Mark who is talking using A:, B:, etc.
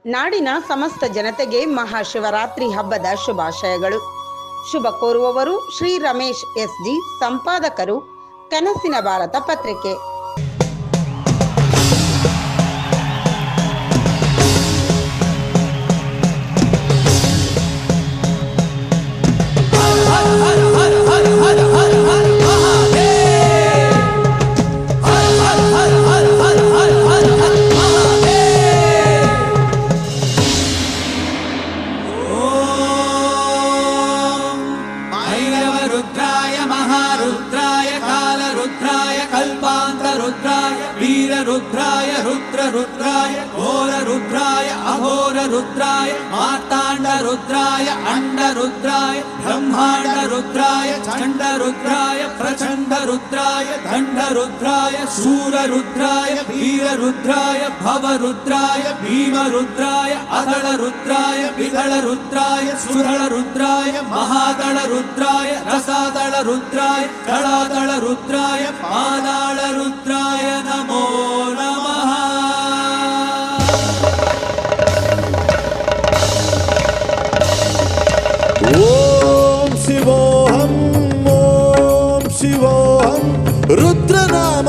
A: ನಾಡಿನ ಸಮಸ್ತ ಜನತೆಗೆ ಮಹಾಶಿವರಾತ್ರಿ ಹಬ್ಬದ ಶುಭಾಶಯಗಳು. ಶುಭ ಕೋರುವವರು ಶ್ರೀ ರಮೇಶ್ ಎಸ್ಜಿ, ಸಂಪಾದಕರು, ಕನಸಿನ ಭಾರತ ಪತ್ರಿಕೆ.
B: रुद्राय रुद्राय घोर रुद्राय अघोर रुद्राय मार्तांड रुद्राय अंड रुद्राय ब्रह्मांड रुद्राय चंड रुद्राय प्रचंड रुद्राय दंड रुद्राय शूर रुद्राय वीर रुद्राय भव रुद्राय भीम रुद्राय अदल रुद्राय विदल रुद्राय सुदल रुद्राय महादल रुद्राय रसादल रुद्राय दलादल रुद्राय पादाल रुद्राय नमो नमः।
C: ओम शिवोहम रुद्रनाम